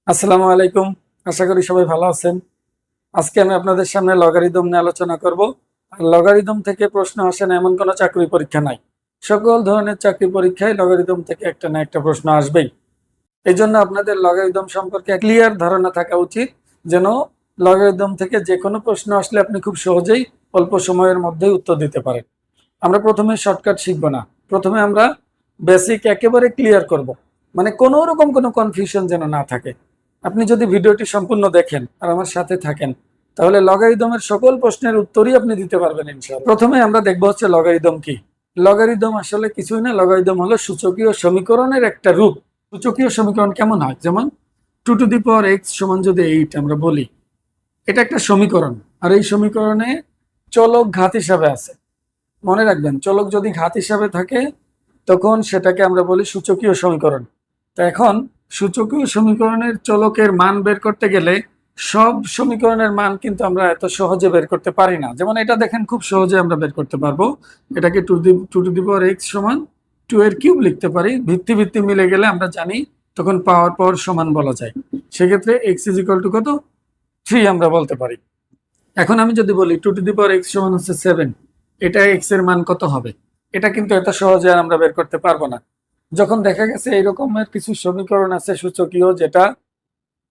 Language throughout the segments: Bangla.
আসসালামু আলাইকুম। আশা করি সবাই ভালো আছেন। আজকে আমি আপনাদের সামনে লগারিদম নিয়ে আলোচনা করব। আর লগারিদম থেকে প্রশ্ন আসে না এমন কোনো চাকরি পরীক্ষা নাই। সকল ধরনের চাকরি পরীক্ষায় লগারিদম থেকে একটা না একটা প্রশ্ন আসবেই। এই জন্য আপনাদের লগারিদম সম্পর্কে ক্লিয়ার ধারণা থাকা উচিত, যেন লগারিদম থেকে যে কোনো প্রশ্ন আসলে আপনি খুব সহজেই অল্প সময়ের মধ্যেই উত্তর দিতে পারেন। আমরা প্রথমে শর্টকাট শিখবো না, প্রথমে আমরা বেসিক একেবারে ক্লিয়ার করব। মানে কোনো রকম কোনো কনফিউশন যেন না থাকে। আপনি যদি ভিডিওটি সম্পূর্ণ দেখেন আর আমার সাথে থাকেন, তাহলে লগারিদমের সকল প্রশ্নের উত্তরই আপনি দিতে পারবেন ইনশাআল্লাহ। প্রথমে আমরা দেখবো হচ্ছে লগারিদম কি। লগারিদম আসলে কিছুই না, লগারিদম হলো সূচকীয় সমীকরণের একটা রূপ। সূচকীয় সমীকরণ কেমন হয়, যেমন 2 to the power x সমান যদি 8 আমরা বলি, এটা একটা সমীকরণ। আর এই সমীকরণে চলক ঘাত হিসাবে আছে। মনে রাখবেন, চলক যদি ঘাত হিসাবে থাকে তখন সেটাকে আমরা বলি সূচকীয় সমীকরণ। তো এখন সূচকীয় সমীকরণের চলকের মান বের করতে গেলে সব সমীকরণের মান কিন্তু আমরা এত সহজে বের করতে পারি না। যেমন এটা দেখেন, খুব সহজে আমরা বের করতে পারবো। এটাকে two to the power x সমান 2 এর কিউব লিখতে পারি। ভিত্তি ভিত্তি মিলে গেলে আমরা জানি তখন পাওয়ার পাওয়ার সমান বলা যায়। সেক্ষেত্রে x ইজ ইকুয়াল টু কত, 3 আমরা বলতে পারি। এখন আমি যদি বলি 2 to the power x সমান হচ্ছে 7, এটা x এর মান কত হবে? এটা কিন্তু এত সহজে আর আমরা বের করতে পারবো না। যখন দেখা গেছে এইরকমের কিছু সমীকরণ আছে সূচকীয়, যেটা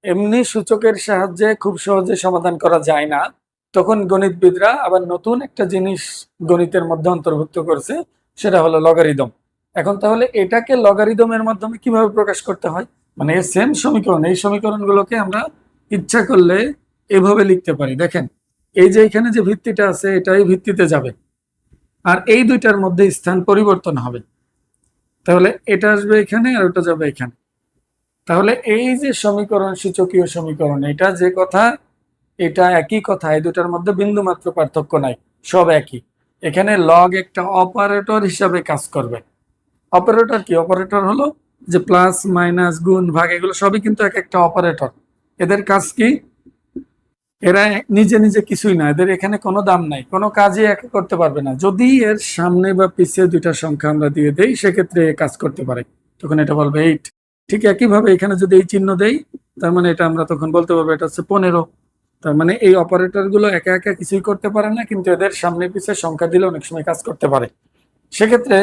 এমনি সূচকের সাহায্যে খুব সহজে সমাধান করা যায় না, তখন গণিতবিদরা আবার নতুন একটা জিনিস গণিতের মধ্যে অন্তর্ভুক্ত করছে, সেটা হলো লগারিদম। এখন তাহলে এটাকে লগারিদমের মাধ্যমে কিভাবে প্রকাশ করতে হয়, মানে এই সেম সমীকরণ, এই সমীকরণগুলোকে আমরা ইচ্ছা করলে এভাবে লিখতে পারি। দেখেন, এই যে এখানে যে ভিত্তিটা আছে এটাই ভিত্তিতে যাবে, আর এই দুইটার মধ্যে স্থান পরিবর্তন হবে। তাহলে এটা আসবে এখানে আর ওটা যাবে এখানে। তাহলে এই যে সমীকরণ, সূচকীয় সমীকরণ, এটা যে কথা এটা একই কথা, এই দুটার মধ্যে বিন্দু মাত্র পার্থক্য নাই, সব একই। এখানে লগ একটা অপারেটর হিসাবে কাজ করবে। অপারেটর কি? অপারেটর হলো যে প্লাস মাইনাস গুণ ভাগ, এগুলো সবই কিন্তু এক একটা অপারেটর। এদের কাজ কি? এরা নিজে নিজে কিছুই না, এদের এখানে কোনো দাম নাই, কোনো কাজই একা করতে পারবে না। যদি এর সামনে বা পিছিয়ে দুইটা সংখ্যা আমরা দিয়ে দেই, সেক্ষেত্রে এ কাজ করতে পারে, তখন এটা বলবে 8। ঠিক একইভাবে এখানে যদি এই চিহ্ন দেই, তার মানে এটা আমরা তখন বলতে পারবো এটা হচ্ছে 15। তার মানে এই অপারেটর গুলো একা একা কিছুই করতে পারে না, কিন্তু এদের সামনে পিছিয়ে সংখ্যা দিলে অনেক সময় কাজ করতে পারে। সেক্ষেত্রে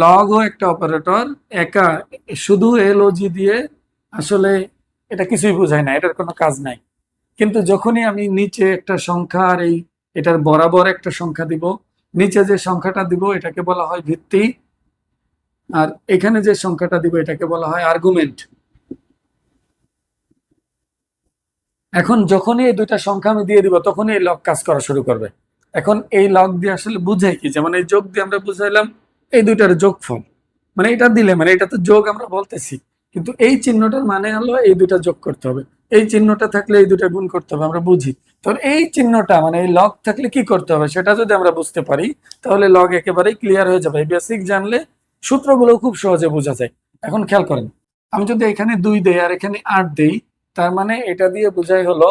লগ ও একটা অপারেটর, একা শুধু এল ও জি দিয়ে আসলে এটা কিছুই বোঝায় না, এটার কোনো কাজ নাই। কিন্তু যখনই আমি নিচে একটা সংখ্যা আর এই এটার বরাবর একটা সংখ্যা দিব, নিচে যে সংখ্যাটা দিব এটাকে বলা হয় ভিত্তি, আর এখানে যে সংখ্যাটা দিব এটাকে বলা হয় আর্গুমেন্ট। এখন যখনই এই দুইটা সংখ্যা আমি দিয়ে দিব, তখনই এই লগ কাজ করা শুরু করবে। এখন এই লগ দিয়ে আসলে বুঝাই কি, যেমন এই যোগ দিয়ে আমরা বুঝাইলাম এই দুইটার যোগফল, মানে এটা দিলে মানে এটা তো যোগ আমরা বলতেছি, কিন্তু এই চিহ্নটার মানে হলো এই দুইটা যোগ করতে হবে, এই চিহ্নটা থাকলে এই দুইটা গুণ করতে হবে, আমরা বুঝি। তো এই চিহ্নটা মানে এই লগ থাকলে কি করতে হবে সেটা যদি আমরা বুঝতে পারি, তাহলে লগ একেবারেই ক্লিয়ার হয়ে যাবে। বেসিক জানলে সূত্রগুলো খুব সহজে বোঝা যায়। এখন খেয়াল করেন, আমি যদি এখানে 2 দেই আর এখানে 8 দেই, তার মানে এটা দিয়ে বোঝাই হলো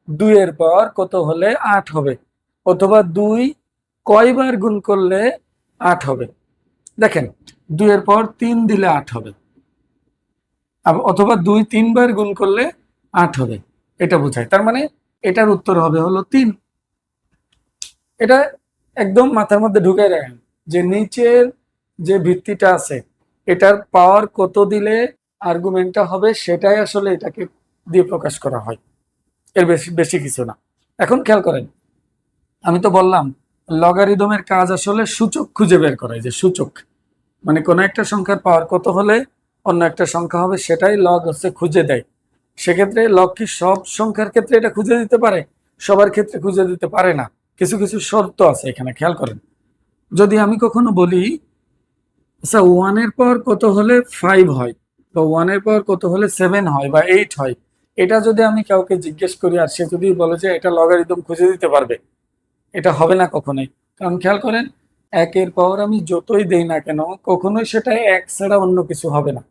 2 এর পাওয়ার কত হলে 8 হবে, অথবা 2 কয়বার গুণ করলে 8 হবে। দেখেন, 2 এর পাওয়ার 3 দিলে 8 হবে, অথবা 2 3 বার গুণ করলে 8 হবে, এটা বোঝায়। তার মানে এটার উত্তর হবে হলো 3। এটা একদম মাথার মধ্যে ঢুকাই রাখেন যে নিচের যে ভিত্তিটা আছে এটার পাওয়ার কত দিলে আর্গুমেন্টটা হবে, সেটাই আসলে এটাকে দিয়ে প্রকাশ করা হয়, এর বেশি বেশি কিছু না। এখন খেয়াল করেন, আমি তো বললাম লগারিদমের কাজ আসলে সূচক খুঁজে বের করা, যে সূচক মানে কোনো একটা সংখ্যার পাওয়ার কত হলে অন্য একটা সংখ্যা হবে, সেটাই লগ হচ্ছে খুঁজে দেয়। সেক্ষেত্রে লগ কি সব সংখ্যার ক্ষেত্রে এটা খুঁজে দিতে পারে? সবার ক্ষেত্রে খুঁজে দিতে পারে না, কিছু কিছু শর্ত আছে এখানে, খেয়াল করেন। যদি আমি কখনো বলি আচ্ছা 1 এর পাওয়ার কত হলে 5 হয়, বা 1 এর পাওয়ার কত হলে 7 হয় বা 8 হয়, এটা যদি আমি কাউকে জিজ্ঞেস করি আর সে যদি বলে যে এটা লগারিদম খুঁজে দিতে পারবে, এটা হবে না কখনোই। কারণ খেয়াল করেন, 1 এর পাওয়ার আমি যতই দেই না কেন কখনোই সেটা 1 ছাড়া অন্য কিছু হবে না।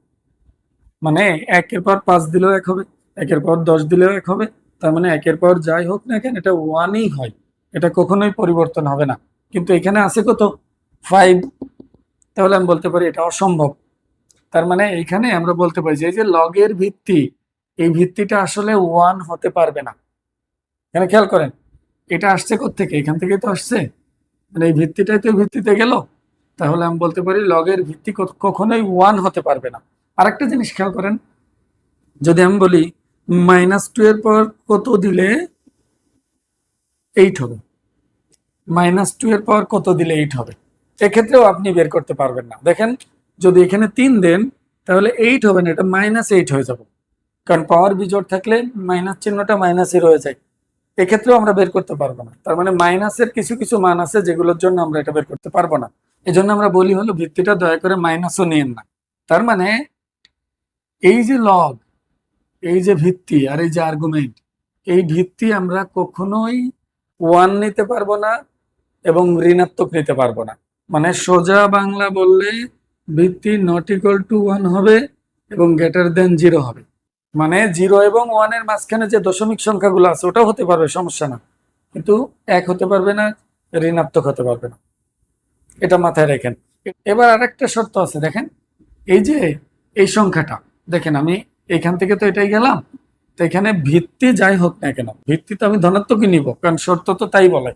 মানে 1 এর পাওয়ার 5 দিলেও 1 হবে, 1 এর পাওয়ার 10 দিলেও 1 হবে। তার মানে 1 এর পাওয়ার যাই হোক না কেন এটা 1ই হয়, এটা কখনোই পরিবর্তন হবে না। কিন্তু এখানে আছে কত, 5। তাহলে আমি বলতে পারি এটা অসম্ভব। তার মানে এইখানে আমরা বলতে পারি যে এই যে লগের ভিত্তি, এই ভিত্তিটা আসলে 1 হতে পারবে না। এখানে খেয়াল করেন, এটা আসছে কোত্থেকে? এখান থেকে তো আসছে, মানে এই ভিত্তিটাই তো ভিত্তিতে গেল। তাহলে আমি বলতে পারি লগের ভিত্তি কখনোই 1 হতে পারবে না। আরেকটা জিনিস খেয়াল করেন, যদি আমি বলি -2 এর পর কত দিলে 8 হবে, -2 এর পর কত দিলে 8 হবে, এক্ষেত্রেও আপনি বের করতে পারবেন না। দেখেন, যদি এখানে 3 দেন তাহলে 8 হবে না, এটা -8 হয়ে যাবে, কারণ পাওয়ার বিজোড় থাকলে মাইনাস চিহ্নটা মাইনাসই রয়ে যায়। এক্ষেত্রেও আমরা বের করতে পারবো না। তার মানে মাইনাসের কিছু কিছু মান আছে যেগুলোর জন্য আমরা এটা বের করতে পারবো না। এই জন্য আমরা বলি হলো ভিত্তিটা দয়া করে মাইনাসও নিয়েন না। তার মানে এই যে লগ, এই যে ভিত্তি আর এই যে আর্গুমেন্ট, এই ভিত্তি আমরা কখনোই 1 নিতে পারবো না এবং ঋণাত্মক নিতে পারবো না। মানে সোজা বাংলা বললে ভিত্তি নট ইকুয়াল টু 1 হবে এবং গ্রেটার দেন 0 হবে। মানে 0 এবং 1 এর মাঝখানে যে দশমিক সংখ্যাগুলো আছে ওটাও হতে পারবে, সমস্যা না, কিন্তু 1 হতে পারবে না, ঋণাত্মক হতে পারবে না। এটা মাথায় রাখেন। এবার আরেকটা শর্ত আছে, দেখেন এই যে এই সংখ্যাটা, দেখেন আমি এখান থেকে তো এটাই গেলাম, তো এখানে ভিত্তি যাই হোক না কেন, ভিত্তি তো আমি ধনাত্মকই নিব, কারণ শর্ত তো তাই বলে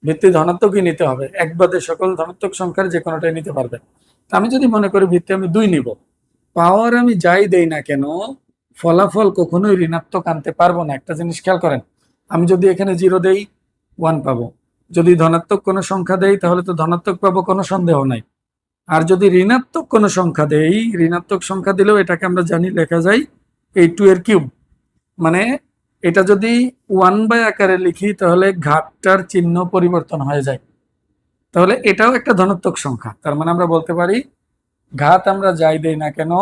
ভিত্তি ধনাত্মকই নিতে হবে, এক বাদে সকল ধনাত্মক সংখ্যার যে কোনোটাই নিতে পারবে। আমি যদি মনে করি ভিত্তি আমি 2 নিব, পাওয়ার আমি যাই দেই না কেন ফলাফল কখনোই ঋণাত্মক আনতে পারবো না। একটা জিনিস খেয়াল করেন, আমি যদি এখানে 0 দেই 1 পাবো, যদি ধনাত্মক কোনো সংখ্যা দেই তাহলে তো ধনাত্মক পাবো, কোনো সন্দেহ নাই। আর যদি ঋণাত্মক কোনো সংখ্যা দেই, ঋণাত্মক সংখ্যা দিলেও এটাকে আমরা জানি লেখা যায় এই 2 এর কিউব। মানে এটা যদি 1 আকারে লিখি তাহলে ঘাতটার চিহ্ন পরিবর্তন হয়ে যায়, তাহলে এটাও একটা ধনাত্মক সংখ্যা। তার মানে আমরা বলতে পারি ঘাত আমরা যাই দেই না কেন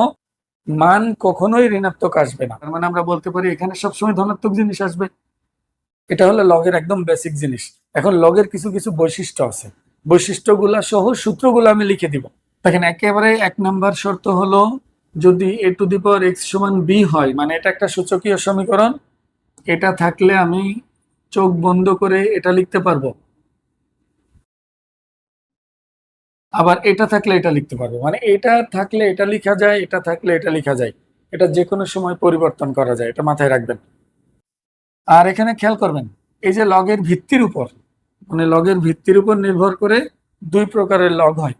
মান কখনোই ঋণাত্মক আসবে না। তার মানে আমরা বলতে পারি এখানে সবসময় ধনাত্মক জিনিস আসবে। এটা হলো লগের একদম বেসিক জিনিস। এখন লগের কিছু কিছু বৈশিষ্ট্য আছে, বৈশিষ্ট্যগুলা সহ সূত্রগুলো আমি লিখে দিব। দেখেন একেবারে 1 নাম্বার শর্ত হলো যদি a⁴x = b হয়, মানে এটা একটা সূচকীয় সমীকরণ, এটা থাকলে আমি চোখ বন্ধ করে এটা লিখতে পারবো, আবার এটা থাকলে এটা লিখতে পারবো। মানে এটা থাকলে এটা লেখা যায়, এটা থাকলে এটা লেখা যায়, এটা যে কোনো সময় পরিবর্তন করা যায়, এটা মাথায় রাখবেন। আর এখানে খেয়াল করবেন, এই যে লগের ভিত্তির উপর, মানে লগের ভিত্তির উপর নির্ভর করে 2 প্রকারের লগ হয়।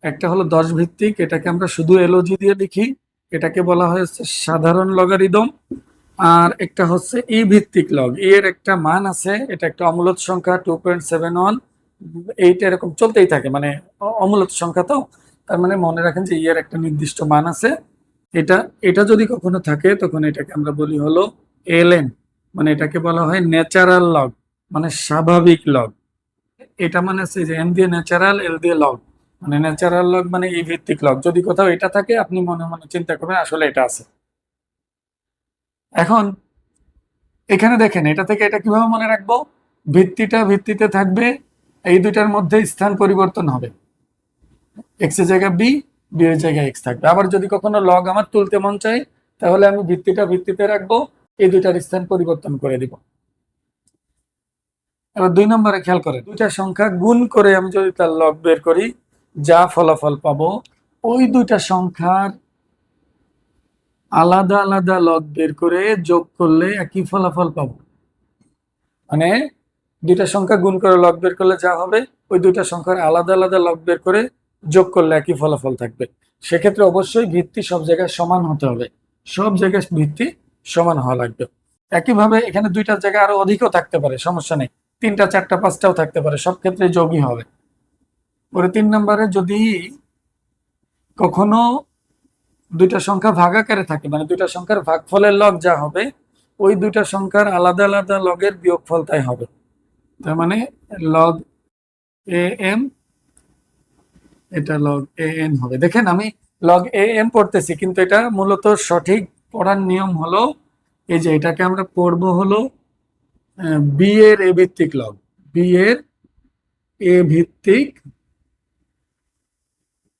একটা হলো 10 ভিত্তিক, এটাকে আমরা শুধু এলওজি দিয়ে লিখি, এটাকে বলা হয়েছে সাধারণ লগারিদম। আর একটা হচ্ছে ই ভিত্তিক লগ, এর একটা মান আছে, এটা একটা অমূলত সংখ্যা 2.71, এইটা এরকম চলতেই থাকে, মানে অমূলত সংখ্যা তো, তার মানে মনে রাখেন যে এর একটা নির্দিষ্ট মান আছে। এটা এটা যদি কখনো থাকে তখন এটাকে আমরা বলি হলো এলএন, মানে এটাকে বলা হয় ন্যাচারাল লগ, মানে স্বাভাবিক লগ। এটা মানে হচ্ছে যে এন দিয়ে ন্যাচারাল, এল দিয়ে লগ, মানে ন্যাচারাল লগ মানে ই ভিত্তিক লগ। যদি কোথাও এটা থাকে আপনি মনে মনে চিন্তা করবেন আসলে এটা আছে। এখন এখানে দেখেন এটা থেকে এটা কিভাবে মনে রাখবো, ভিত্তিটা ভিত্তিতে থাকবে, এই দুইটার মধ্যে স্থান পরিবর্তন হবে, এক্স এর জায়গায় বি, বি এর জায়গায় এক্স থাকবে। আবার যদি কখনো লগ আমার তুলতে মন চাই তাহলে আমি ভিত্তিটা ভিত্তিতে রাখবো, এই দুইটার স্থান পরিবর্তন করে দিব। এবার 2 নম্বরে খেয়াল করেন, দুইটা সংখ্যা গুণ করে আমি যদি তার লগ বের করি, যা ফলাফল পাবো ওই দুইটা সংখ্যার আলাদা আলাদা লগ বের করে যোগ করলে একই ফলাফল পাবো। মানে দুইটা সংখ্যা গুণ করে লগ বের করলে যা হবে ওই দুইটা সংখ্যার আলাদা আলাদা লগ বের করে যোগ করলে একই ফলাফল থাকবে। সেক্ষেত্রে অবশ্যই ভিত্তি সব জায়গায় সমান হতে হবে, সব জায়গায় ভিত্তি সমান হওয়া লাগবে। একইভাবে এখানে দুইটার জায়গায় আরো অধিকও থাকতে পারে, সমস্যা নেই, 3টা 4টা 5টাও থাকতে পারে, সব ক্ষেত্রে যোগই হবে। পরে 3 নম্বরে যদি কখনো দুইটা সংখ্যা ভাগাকারে থাকে, মানে দুইটা সংখ্যার ভাগফলের লগ যা হবে ওই দুইটা সংখ্যার আলাদা আলাদা লগের বিয়োগফল তাই হবে। তার মানে লগ এ এম, এটা লগ এ এন হবে। দেখেন আমি লগ এ এম পড়তেছি, কিন্তু এটা মূলত সঠিক পড়ার নিয়ম হলো এই যে এটাকে আমরা পড়বো হলো বি এর এ ভিত্তিক লগ, বি এর এ ভিত্তিক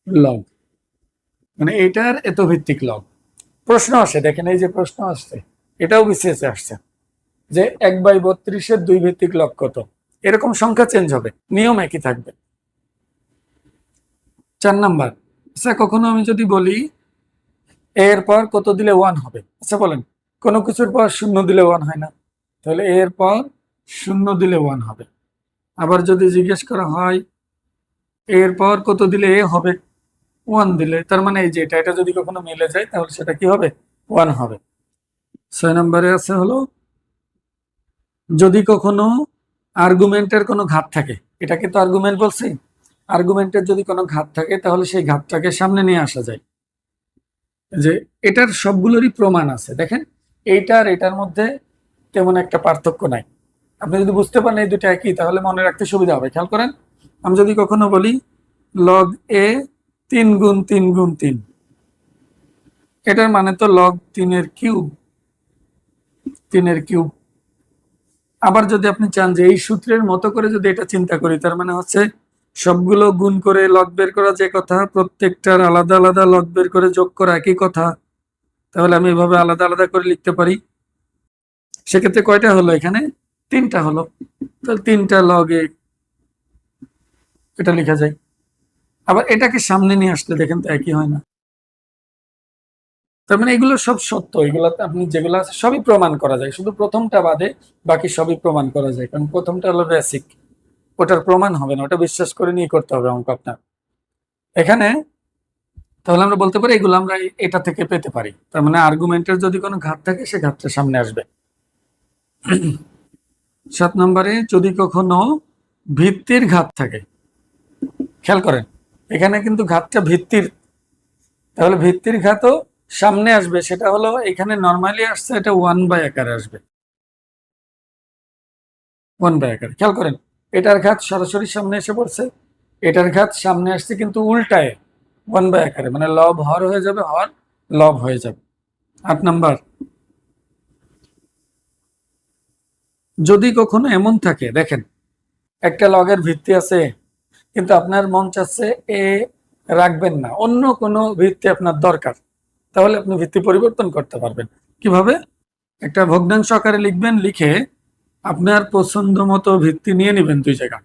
লগ, মানে এটার এত ভিত্তিক লগ। প্রশ্ন আসে, দেখেন এই যে প্রশ্ন আসছে, এটাও বিসিএসে আসছে যে 1/32 2 ভিত্তিক লগ কত, এরকম সংখ্যা চেঞ্জ হবে, নিয়ম একই থাকবে। 4 নাম্বার, আচ্ছা কখনো আমি যদি বলি এর পর কত দিলে 1 হবে, আচ্ছা বলেন কোনো কিছুর পর শূন্য দিলে 1 হয় না, তাহলে এর পর শূন্য দিলে 1 হবে। আবার যদি জিজ্ঞেস করা হয় এর পর কত দিলে এ হবে, 1 দিলে, তার মানে এই যে এটা যদি কখনো মিলে যায় তাহলে সেটা কি হবে, 1 হবে। 6 নম্বরে আছে হলো যদি কখনো আর্গুমেন্টের কোনো ঘাত থাকে, এটাকে তো আর্গুমেন্ট বলছি, আর্গুমেন্টের যদি কোনো ঘাত থাকে তাহলে সেই ঘাতটাকে সামনে নিয়ে আসা যায়। যে এটার সবগুলোরই প্রমাণ আছে, দেখেন এইটার এটার মধ্যে তেমন একটা পার্থক্য নাই। আপনি যদি বুঝতে পারেন এই দুটো একই তাহলে মনে রাখতে সুবিধা হবে। খেয়াল করেন, আমি যদি কখনো বলি লগ এ 3 গুণ 3 গুণ 3, এটার মানে তো লগ 3 এর কিউব, 3 এর কিউব। আবার যদি আপনি চান যে এই সূত্রের মতো করে যদি এটা চিন্তা করি, তার মানে হচ্ছে সবগুলো গুণ করে লগ বের করা যে কথা, প্রত্যেকটার আলাদা আলাদা লগ বের করে যোগ করা একই কথা, তাহলে আমি এভাবে আলাদা আলাদা করে লিখতে পারি। সেক্ষেত্রে কয়টা হলো, এখানে 3টা হলো, তাহলে 3টা লগে এটা লেখা যায়। আবার এটাকে সামনে নিয়ে আসলে দেখেন তো একই হয় না। তার মানে এগুলো সব সত্য, এগুলাতে আপনি যেগুলো আছে সবই প্রমাণ করা যায়, শুধু প্রথমটা বাদে বাকি সবই প্রমাণ করা যায়, কারণ প্রথমটা হলো বেসিক, ওটার প্রমাণ হবে না, ওটা বিশ্বাস করে নিয়ে করতে হবে অঙ্ক আপনার। এখানে তাহলে আমরা বলতে পারি এগুলো আমরা এটা থেকে পেতে পারি, তার মানে আর্গুমেন্টের যদি কোনো ঘাত থাকে সে ঘাতটা সামনে আসবে। 7 নম্বরে যদি কখনো ভিত্তির ঘাত থাকে, খেয়াল করেন এখানে কিন্তু ঘাতটা ভিত্তির, তাহলে ভিত্তির ঘাতও সামনে আসবে, সেটা হলো এখানে নর্মালি আসছে এটা 1/, আকারে আসবে 1/, আকারে। খেয়াল করেন এটার ঘাত সরাসরি সামনে এসে পড়ছে, এটার ঘাত সামনে আসছে কিন্তু উল্টায় 1/, আকারে, মানে লব হর হয়ে যাবে, হর লব হয়ে যাবে। 8 নাম্বার, যদি কখনো এমন থাকে, দেখেন একটা লগের ভিত্তি আছে কিন্তু আপনার মন চাচ্ছে এ রাখবেন না, অন্য কোনো ভিত্তি আপনার দরকার, তাহলে আপনি ভিত্তি পরিবর্তন করতে পারবেন। কিভাবে? একটা ভগ্নাংশ আকারে লিখবেন, লিখে আপনার পছন্দ মতো ভিত্তি নিয়ে নেবেন 2 জায়গা,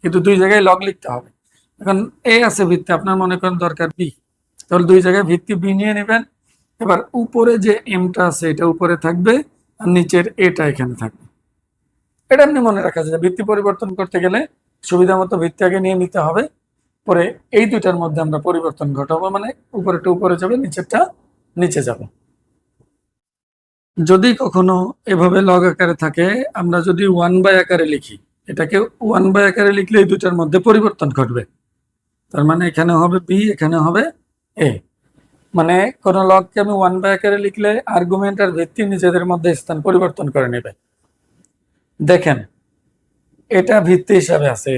কিন্তু 2 জায়গায় লগ লিখতে হবে। এখন এ আছে ভিত্তি, আপনার মনে করেন দরকার বি, তাহলে 2 জায়গায় ভিত্তি বি নিয়ে নেবেন। এবার উপরে যে এমটা আছে এটা উপরে থাকবে আর নিচের এটা এখানে থাকবে। এটা আপনি মনে রাখা যায়, ভিত্তি পরিবর্তন করতে গেলে সুবিধা মতো ভিত্তি আগে নিয়ে নিতে হবে, পরে এই দুইটার মধ্যে আমরা পরিবর্তন ঘটাবো, মানে উপরেটা উপরে যাবে, নিচেরটা নিচে যাবে। যদি কখনো এভাবে লগ আকারে থাকে, আমরা যদি 1/, আকারে লিখি, এটাকে 1/, আকারে লিখলে এই দুটার মধ্যে পরিবর্তন ঘটবে, তার মানে এখানে হবে বি, এখানে হবে এ। মানে কোন লগকে আমি 1/, আকারে লিখলে আর্গুমেন্ট আর ভিত্তি নিজেদের মধ্যে স্থান পরিবর্তন করে নেবে। দেখেন এটা ভিত্তি হিসাবে আছে,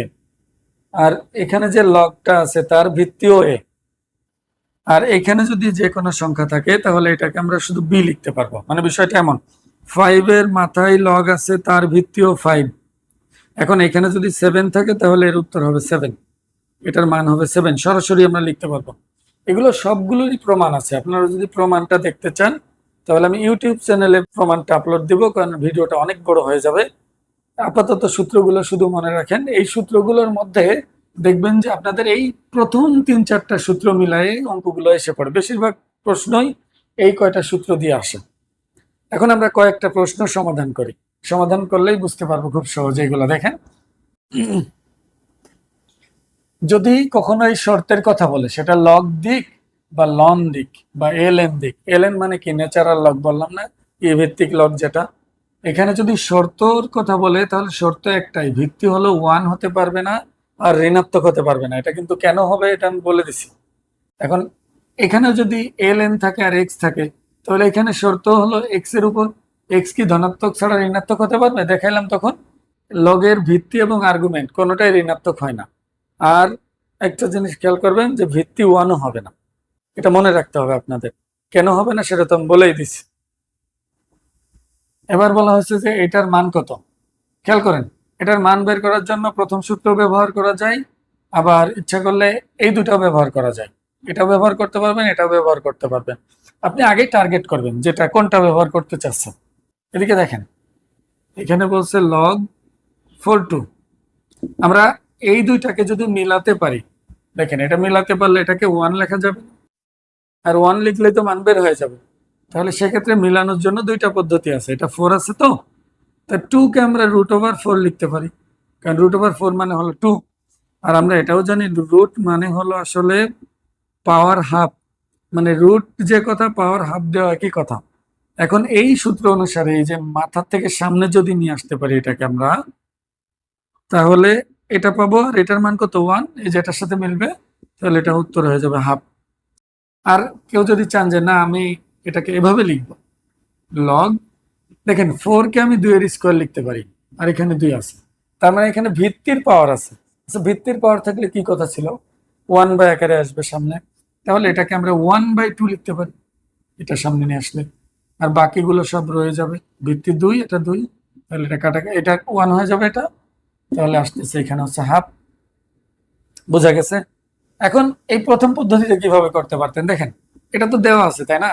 আর এখানে যে লগটা আছে তার ভিত্তিও এ, আর এখানে যদি যে কোনো সংখ্যা থাকে তাহলে এটাকে আমরা শুধু বি লিখতে পারবো। মানে বিষয়টা এমন, 5 এর মাথায় লগ আছে তার ভিত্তিও 5, এখন এখানে যদি 7 থাকে তাহলে এর উত্তর হবে 7, এটার মান হবে 7, সরাসরি আমরা লিখতে পারবো। এগুলো সবগুলোরই প্রমাণ আছে, আপনারা যদি প্রমাণটা দেখতে চান তাহলে আমি ইউটিউব চ্যানেলে প্রমাণটা আপলোড দিব, কারণ ভিডিওটা অনেক বড় হয়ে যাবে। আপাতত সূত্রগুলো শুধু মনে রাখেন, এই সূত্রগুলোর মধ্যে দেখবেন যে আপনাদের এই প্রথম 3-4টা সূত্র মিলাই অঙ্কগুলো এসে পড়ে, বেশিরভাগ প্রশ্নই এই কয়টা সূত্র দিয়ে আসে। এখন আমরা কয়েকটা প্রশ্ন সমাধান করি, সমাধান করলেই বুঝতে পারবো খুব সহজে। এগুলো দেখেন, যদি কখনো এই শর্তের কথা বলে সেটা লগ দিক বা লন দিক বা এলএন দিক, এলএন মানে কি ন্যাচারাল লগ বললাম না, এ ভিত্তিক লগ যেটা, এখানে যদি শর্তর কথা বলে তাহলে শর্ত একটাই, ভিত্তি হলো 1 হতে পারবে না আর ঋণাত্মক হতে পারবে না। এটা কিন্তু কেন হবে এটা আমি বলে দিছি। এখন এখানে যদি এলএন থাকে আর এক্স থাকে, তাহলে এখানে শর্ত হলো এক্স এর উপর, এক্স কি ধনাত্মক ছাড়া ঋণাত্মক হতে পারবে, দেখাইলাম তখন লগের ভিত্তি এবং আর্গুমেন্ট কোনোটাই ঋণাত্মক হয় না। আর একটা জিনিস খেয়াল করবেন যে ভিত্তি 1ও হবে না, এটা মনে রাখতে হবে আপনাদের। কেন হবে না সেটা তো আমি বলেই দিচ্ছি। এবার বলা হচ্ছে যে এটার মান কত, খেয়াল করেন এটার মান বের করার জন্য প্রথম সূত্র ব্যবহার করা যায়, আবার ইচ্ছা করলে এই দুটো ব্যবহার করা যায়, এটা ব্যবহার করতে পারবেন, এটাও ব্যবহার করতে পারবেন। আপনি আগেই টার্গেট করবেন যেটা কোনটা ব্যবহার করতে চাচ্ছেন। এদিকে দেখেন এখানে বলছে লগ 4/2, আমরা এই দুইটাকে যদি মিলাতে পারি, দেখেন এটা মিলাতে পারলে এটাকে 1 লেখা যাবে, আর 1 লিখলে তো মান বের হয়ে যাবে, তাহলে সেক্ষেত্রে মিলানোর জন্য দুইটা পদ্ধতি আছে, এটা 4 আছে তো, তা 2 কে আমরা √4 লিখতে পারি, কারণ √4 মানে হলো 2। আর আমরা এটাও জানি রুট মানে হলো আসলে পাওয়ার হাফ, মানে রুট যে কথা পাওয়ার হাফ দেওয়া একই কথা। এখন এই সূত্র অনুসারে এই যে মাথার থেকে সামনে যদি নিয়ে আসতে পারি এটাকে আমরা, তাহলে এটা পাবো, আর এটার মান কত 1, এই যেটার সাথে মিলবে, তাহলে এটা উত্তর হয়ে যাবে হাফ। আর কেউ যদি চান যে না আমি এটাকে এভাবে লিখবো, লগ, দেখেন 4 কে আমি 2 এর স্কোয়ার লিখতে পারি, আর এখানে 2 আছে, তার মানে এখানে ভিত্তির পাওয়ার আছে। আচ্ছা, ভিত্তির পাওয়ার থাকলে কি কথা ছিল, 1 আকারে আসবে সামনে, তাহলে এটাকে আমরা 1/2 লিখতে পারি এটা সামনে নিয়ে আসলে, আর বাকিগুলো সব রয়ে যাবে। ভিত্তি 2, এটা 2, তাহলে এটা কাটা, এটা 1 হয়ে যাবে এটা, তাহলে আসতেছে এখানে হচ্ছে হাফ। বোঝা গেছে? এখন এই প্রথম পদ্ধতিতে কিভাবে করতে পারতেন, দেখেন এটা তো দেওয়া আছে তাই না,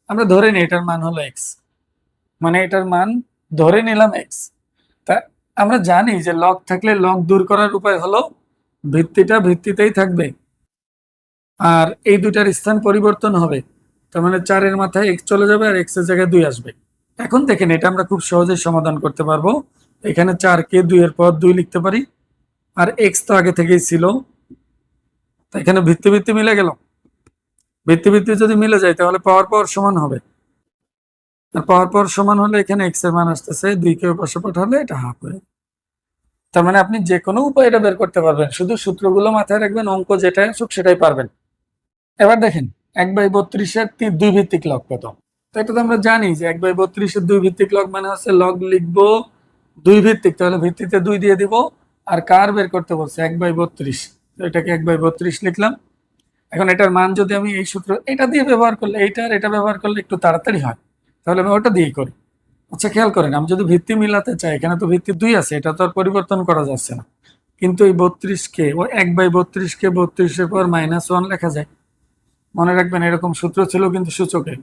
আমরা ধরে নিই এটার মান হলো এক্স, মানে এটার মান ধরে নিলাম এক্স। তা আমরা জানি যে লগ থাকলে লগ দূর করার উপায় হলো ভিত্তিটা ভিত্তিতেই থাকবে, আর এই দুটার স্থান পরিবর্তন হবে। তার মানে 4 এর মাথায় এক্স চলে যাবে আর এক্স এর জায়গায় 2 আসবে। এখন দেখেন এটা আমরা খুব সহজেই সমাধান করতে পারবো। এখানে 4 কে 2 এর পর 2 লিখতে পারি, আর এক্স তো আগে থেকেই ছিল, তো এখানে ভিত্তি ভিত্তি মিলে গেল। ভিত্তি ভিত্তি যদি মিলে যায় তাহলে পাওয়ার পাওয়ার সমান হবে, আর পাওয়ার পাওয়ার সমান হলে এখানে এক্স এর মান আসতেছে 2 কে পাশে পাঠালে এটা হাফ হয়ে, তার মানে আপনি যে কোনো উপায় এটা বের করতে পারবেন, শুধু সূত্রগুলো মাথায় রাখবেন, অঙ্ক যেটাই আসুক সেটাই পারবেন। এবার দেখেন 1/32 এর 2 ভিত্তিক লগ কত, তো এটা তো আমরা জানি যে 1/32 এর 2 ভিত্তিক লগ মানে হচ্ছে লগ লিখবো 2 ভিত্তিক, তাহলে ভিত্তিতে 2 দিয়ে দিব, আর কার বের করতে বলছে 1/32, তো এটাকে 1/32 লিখলাম। এখন এটার মান যদি আমি এই সূত্র এটা দিয়ে ব্যবহার করলে, এইটা আর এটা ব্যবহার করলে একটু তাড়াতাড়ি হয়, তাহলে আমি ওটা দিয়েই করি। আচ্ছা খেয়াল করেন, আমি যদি ভিত্তি মিলাতে চাই, এখানে তো ভিত্তি 2 আছে, এটা তো আর পরিবর্তন করা যাচ্ছে না, কিন্তু এই 32 কে ও 1/32 কে 32 এর পর -1 লেখা যায়। মনে রাখবেন এরকম সূত্র ছিল কিন্তু সূচকে,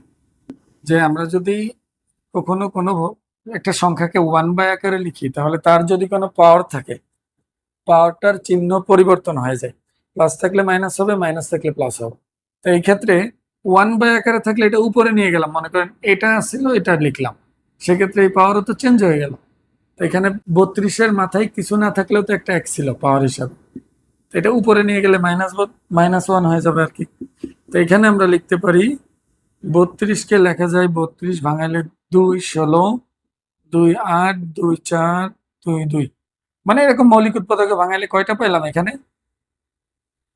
যে আমরা যদি কখনো কোনো একটা সংখ্যাকে 1 আকারে লিখি, তাহলে তার যদি কোনো পাওয়ার থাকে, পাওয়ারটার চিহ্ন পরিবর্তন হয়ে যায়, প্লাস থাকলে মাইনাস হবে, মাইনাস থাকলে প্লাস হবে। তো এই ক্ষেত্রে 1 আকারে থাকলে এটা উপরে নিয়ে গেলাম, মনে করেন এটা ছিল, এটা লিখলাম, সেক্ষেত্রে এই পাওয়ারও তো চেঞ্জ হয়ে গেল। তো এখানে 32 এর মাথায় কিছু না থাকলেও তো একটা এক ছিল পাওয়ার হিসাবে, তো এটা উপরে নিয়ে গেলে -1 হয়ে যাবে আর কি। তো এখানে আমরা লিখতে পারি 32 কে লেখা যায় 32 ভাঙালে 2 16, 2 8, 2 4, 2 2, মানে এরকম মৌলিক উৎপাদকে ভাঙালে কয়টা পেলাম এখানে,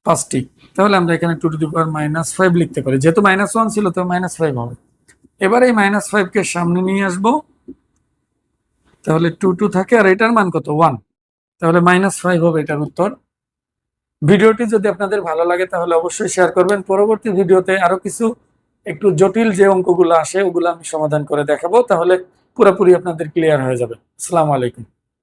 5টি। তাহলে আমরা এখানে 2 টু দি পাওয়ার -5 লিখতে পারি, যেহেতু -1 ছিল তো -5 হবে। এবার এই -5 কে সামনে নিয়ে আসবো, তাহলে 2 2 থাকে, আর এটার মান কত 1, তাহলে -5 হবে এটার উত্তর। ভিডিওটি যদি আপনাদের ভালো লাগে তাহলে অবশ্যই শেয়ার করবেন। পরবর্তী ভিডিওতে আরো কিছু একটু জটিল যে অঙ্কগুলো আসে ওগুলো আমি সমাধান করে দেখাবো, তাহলে পুরোপুরি আপনাদের ক্লিয়ার হয়ে যাবে। আসসালামু আলাইকুম।